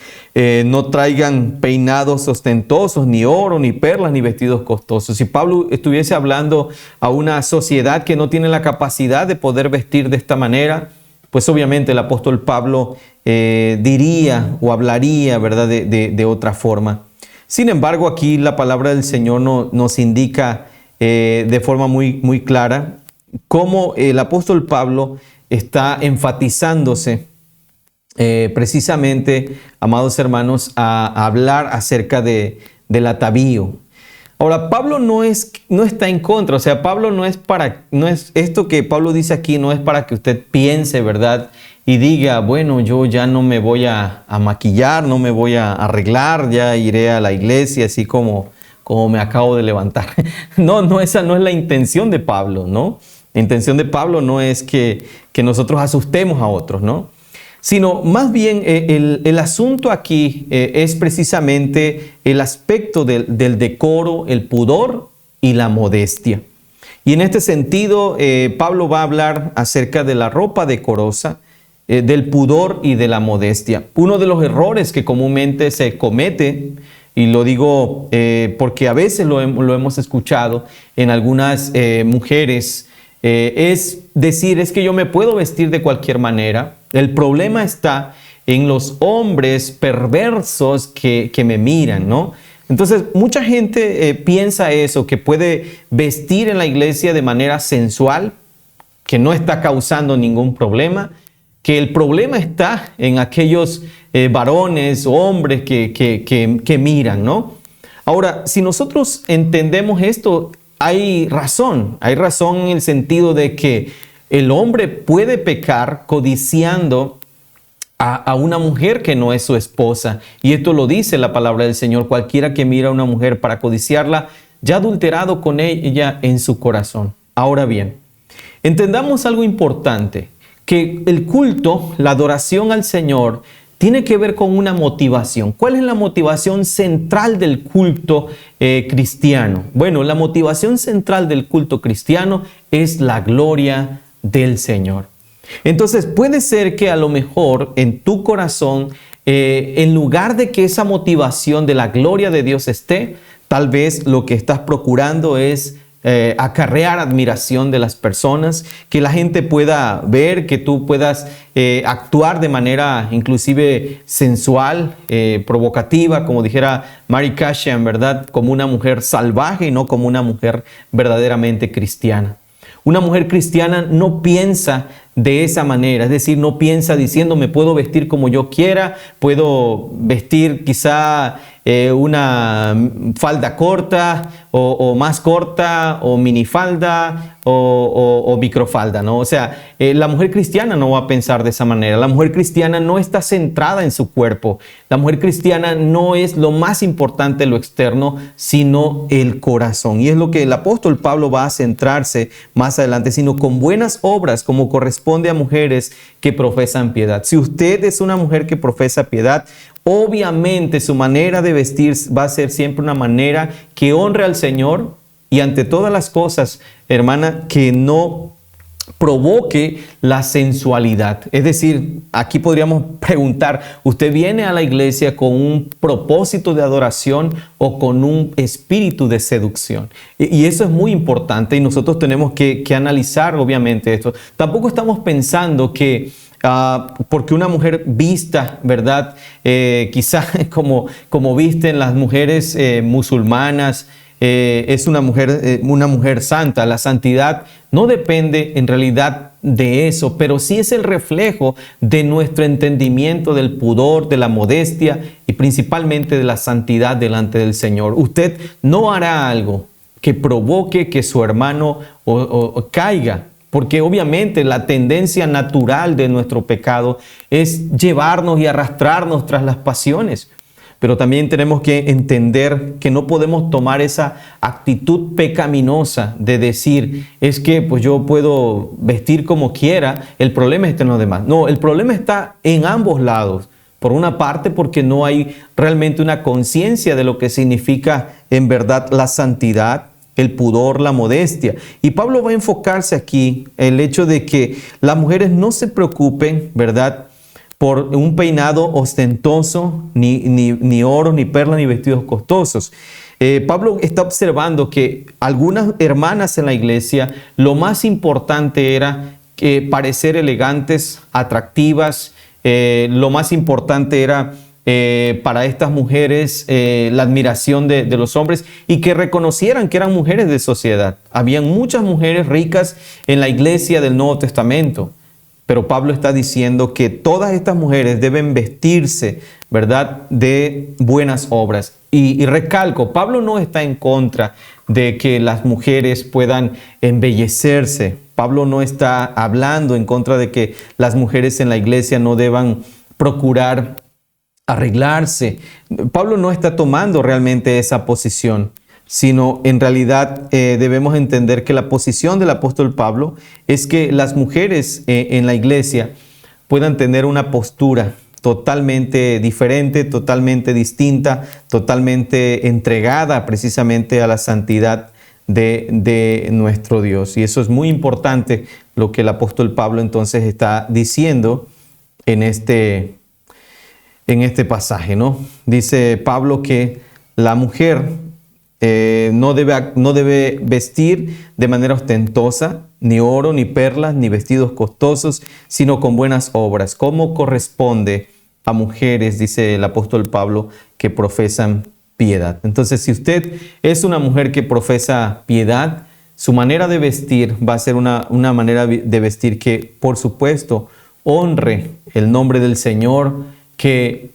A: no traigan peinados ostentosos, ni oro, ni perlas, ni vestidos costosos. Si Pablo estuviese hablando a una sociedad que no tiene la capacidad de poder vestir de esta manera, pues obviamente el apóstol Pablo diría o hablaría, ¿verdad?, de otra forma. Sin embargo, aquí la palabra del Señor nos indica de forma muy clara cómo el apóstol Pablo está enfatizándose precisamente, amados hermanos, a hablar acerca del atavío. Ahora, Pablo no está en contra, o sea, Pablo no es esto que Pablo dice aquí no es para que usted piense, ¿verdad?, y diga, bueno, yo ya no me voy a maquillar, no me voy a arreglar, ya iré a la iglesia así como me acabo de levantar. No, esa no es la intención de Pablo, ¿no? La intención de Pablo no es que nosotros asustemos a otros, ¿no? Sino más bien el asunto aquí es precisamente el aspecto del decoro, el pudor y la modestia. Y en este sentido, Pablo va a hablar acerca de la ropa decorosa, del pudor y de la modestia. Uno de los errores que comúnmente se comete, y lo digo porque a veces lo hemos escuchado en algunas mujeres, es decir, es que yo me puedo vestir de cualquier manera. El problema está en los hombres perversos que me miran, ¿no? Entonces, mucha gente piensa eso, que puede vestir en la iglesia de manera sensual, que no está causando ningún problema, que el problema está en aquellos varones o hombres que miran, ¿no? Ahora, si nosotros entendemos esto, hay razón en el sentido de que el hombre puede pecar codiciando a una mujer que no es su esposa. Y esto lo dice la palabra del Señor: cualquiera que mira a una mujer para codiciarla, ya ha adulterado con ella en su corazón. Ahora bien, entendamos algo importante, que el culto, la adoración al Señor, tiene que ver con una motivación. ¿Cuál es la motivación central del culto cristiano? Bueno, la motivación central del culto cristiano es la gloria del Señor. Entonces, puede ser que a lo mejor en tu corazón, en lugar de que esa motivación de la gloria de Dios esté, tal vez lo que estás procurando es acarrear admiración de las personas, que la gente pueda ver, que tú puedas actuar de manera inclusive sensual, provocativa, como dijera Mary Cashian, ¿verdad? Como una mujer salvaje y no como una mujer verdaderamente cristiana. Una mujer cristiana no piensa de esa manera, es decir, no piensa diciendo me puedo vestir como yo quiera, puedo vestir quizá una falda corta o más corta o minifalda o microfalda, ¿no? O sea, la mujer cristiana no va a pensar de esa manera. La mujer cristiana no está centrada en su cuerpo. La mujer cristiana no es lo más importante lo externo, sino el corazón. Y es lo que el apóstol Pablo va a centrarse más adelante, sino con buenas obras como corresponde a mujeres que profesan piedad. Si usted es una mujer que profesa piedad, obviamente su manera de vestir va a ser siempre una manera que honre al Señor y ante todas las cosas, hermana, que no provoque la sensualidad. Es decir, aquí podríamos preguntar, ¿usted viene a la iglesia con un propósito de adoración o con un espíritu de seducción? Y eso es muy importante y nosotros tenemos que analizar obviamente esto. Tampoco estamos pensando que porque una mujer vista, ¿verdad? Quizá como visten las mujeres musulmanas, es una mujer santa. La santidad no depende en realidad de eso, pero sí es el reflejo de nuestro entendimiento del pudor, de la modestia y principalmente de la santidad delante del Señor. Usted no hará algo que provoque que su hermano o caiga, porque obviamente la tendencia natural de nuestro pecado es llevarnos y arrastrarnos tras las pasiones. Pero también tenemos que entender que no podemos tomar esa actitud pecaminosa de decir, es que pues yo puedo vestir como quiera, el problema está en los demás. No, el problema está en ambos lados. Por una parte, porque no hay realmente una conciencia de lo que significa en verdad la santidad, el pudor, la modestia. Y Pablo va a enfocarse aquí el hecho de que las mujeres no se preocupen, ¿verdad?, por un peinado ostentoso, ni oro, ni perlas, ni vestidos costosos. Pablo está observando que algunas hermanas en la iglesia, lo más importante era parecer elegantes, atractivas. Lo más importante era para estas mujeres la admiración de los hombres y que reconocieran que eran mujeres de sociedad. Habían muchas mujeres ricas en la iglesia del Nuevo Testamento. Pero Pablo está diciendo que todas estas mujeres deben vestirse, ¿verdad?, de buenas obras. Y recalco, Pablo no está en contra de que las mujeres puedan embellecerse. Pablo no está hablando en contra de que las mujeres en la iglesia no deban procurar arreglarse. Pablo no está tomando realmente esa posición, sino en realidad debemos entender que la posición del apóstol Pablo es que las mujeres en la iglesia puedan tener una postura totalmente diferente, totalmente distinta, totalmente entregada precisamente a la santidad de nuestro Dios. Y eso es muy importante lo que el apóstol Pablo entonces está diciendo en este pasaje, ¿no? Dice Pablo que la mujer no debe vestir de manera ostentosa, ni oro, ni perlas, ni vestidos costosos, sino con buenas obras, como corresponde a mujeres, dice el apóstol Pablo, que profesan piedad. Entonces, si usted es una mujer que profesa piedad, su manera de vestir va a ser una manera de vestir que, por supuesto, honre el nombre del Señor, que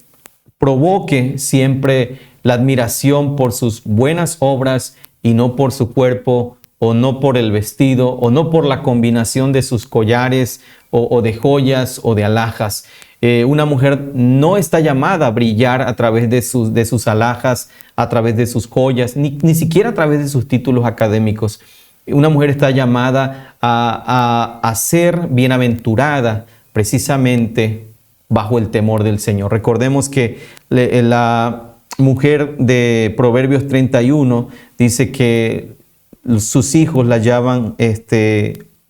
A: provoque siempre la admiración por sus buenas obras y no por su cuerpo, o no por el vestido, o no por la combinación de sus collares o de joyas o de alhajas. Una mujer no está llamada a brillar a través de sus alhajas, a través de sus joyas, ni siquiera a través de sus títulos académicos. Una mujer está llamada a ser bienaventurada precisamente bajo el temor del Señor. Recordemos que la mujer de Proverbios 31 dice que sus hijos la llaman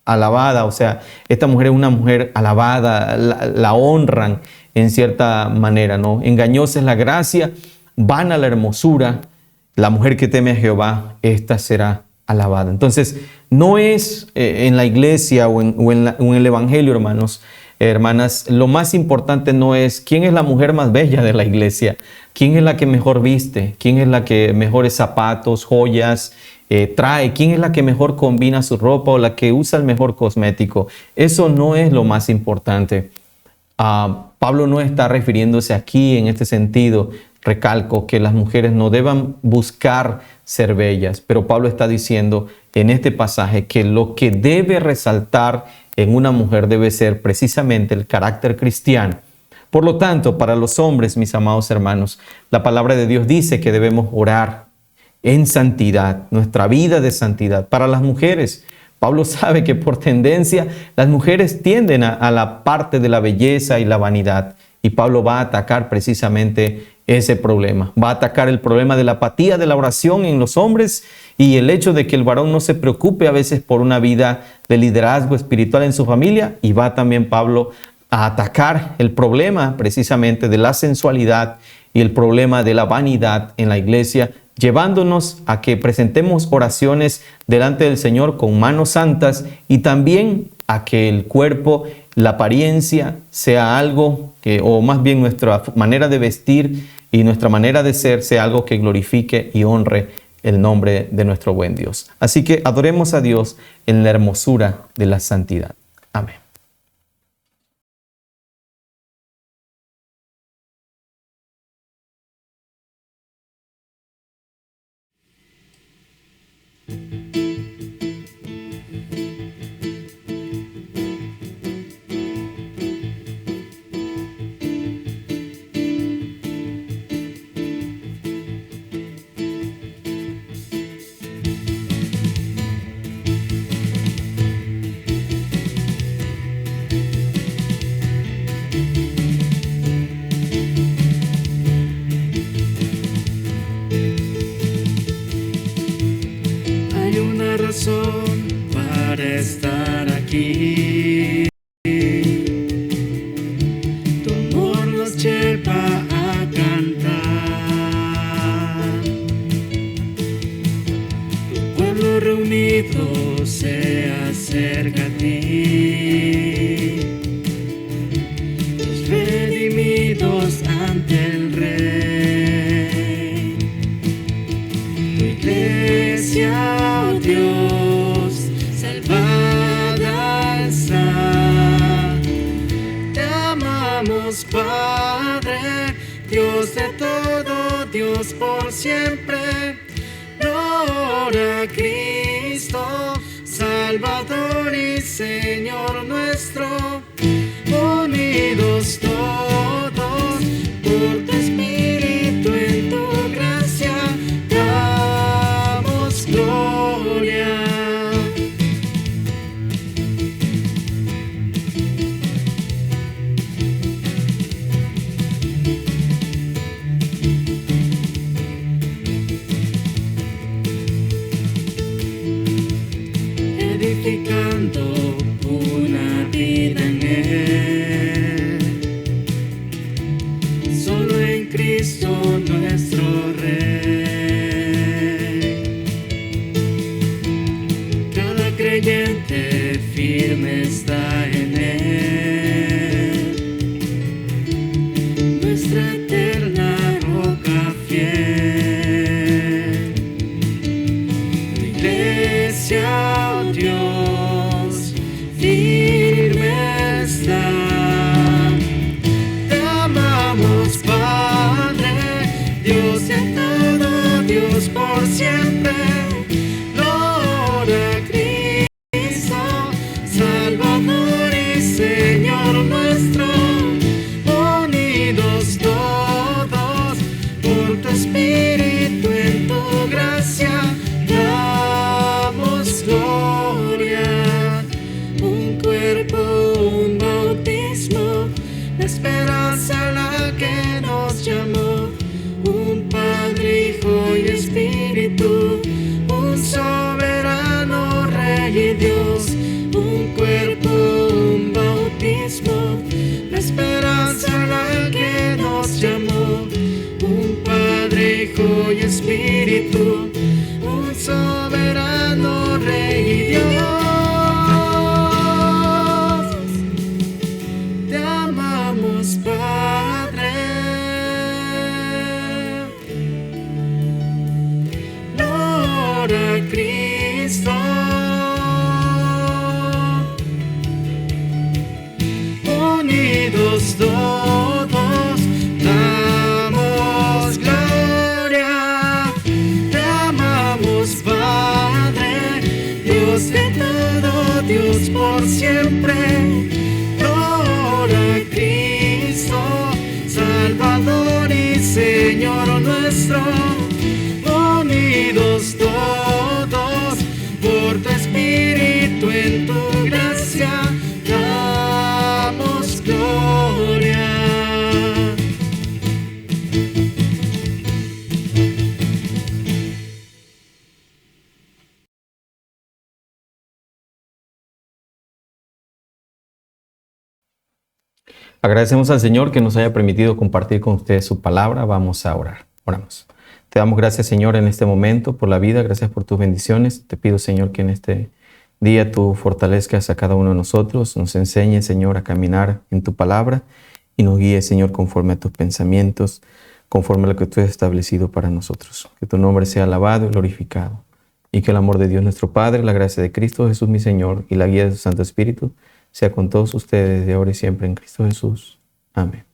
A: alabada, o sea, esta mujer es una mujer alabada, la honran en cierta manera, ¿no? Engañosa es la gracia, vana la hermosura, la mujer que teme a Jehová, esta será alabada. Entonces, no es en la iglesia o en el evangelio, hermanas, lo más importante no es quién es la mujer más bella de la iglesia, quién es la que mejor viste, quién es la que mejores zapatos, joyas trae, quién es la que mejor combina su ropa o la que usa el mejor cosmético. Eso no es lo más importante. Pablo no está refiriéndose aquí en este sentido. Recalco que las mujeres no deban buscar ser bellas, pero Pablo está diciendo en este pasaje que lo que debe resaltar en una mujer debe ser precisamente el carácter cristiano. Por lo tanto, para los hombres, mis amados hermanos, la palabra de Dios dice que debemos orar en santidad, nuestra vida de santidad. Para las mujeres, Pablo sabe que por tendencia las mujeres tienden a la parte de la belleza y la vanidad. Y Pablo va a atacar precisamente ese problema. Va a atacar el problema de la apatía de la oración en los hombres y el hecho de que el varón no se preocupe a veces por una vida de liderazgo espiritual en su familia. Y va también Pablo a atacar el problema precisamente de la sensualidad y el problema de la vanidad en la iglesia, llevándonos a que presentemos oraciones delante del Señor con manos santas y también a que el cuerpo, la apariencia sea algo que, o más bien nuestra manera de vestir y nuestra manera de ser sea algo que glorifique y honre el nombre de nuestro buen Dios. Así que adoremos a Dios en la hermosura de la santidad. Amén.
B: Para estar aquí, tu amor nos lleva a cantar, tu pueblo reunido se acerca a ti, los redimidos ante el Rey, tu iglesia, oh Dios, salvada está. Te amamos, Padre, Dios de todo, Dios por siempre. Gloria a Cristo, Salvador y Señor nuestro. Unidos todos por tu Espíritu en tu gracia, damos gloria. Edificando una vida en Él, solo en Cristo nuestro Rey. Cada creyente firme está en Él, nuestra eterna roca fiel. Tu iglesia, oh Dios, firme está. Te amamos, Padre, Dios de todo, Dios por siempre. Gloria a Cristo, Salvador y Señor nuestro. Unidos todos por tu Espíritu en tu gracia, damos gloria. Un cuerpo, un bautismo, la esperanza a la que nos llamó. Un Padre, Hijo y Espíritu, un soberano Rey y Dios. Un cuerpo, un bautismo, la esperanza a la que nos llamó. Un Padre, Hijo y Espíritu, un soberano Rey y Dios. Te amamos, Padre. Gloria a Cristo. Unidos todos, damos gloria. Te amamos, Padre, Dios de todo, Dios por siempre. Gloria a Cristo, Salvador y Señor nuestro. Unidos todos por tu Espíritu en tu gracia, damos gloria.
A: Agradecemos al Señor que nos haya permitido compartir con ustedes su palabra. Vamos a orar. Oramos. Te damos gracias, Señor, en este momento por la vida. Gracias por tus bendiciones. Te pido, Señor, que en este día tú fortalezcas a cada uno de nosotros. Nos enseñes, Señor, a caminar en tu palabra y nos guíes, Señor, conforme a tus pensamientos, conforme a lo que tú has establecido para nosotros. Que tu nombre sea alabado y glorificado. Y que el amor de Dios nuestro Padre, la gracia de Cristo Jesús mi Señor y la guía de su Santo Espíritu sea con todos ustedes de ahora y siempre en Cristo Jesús. Amén.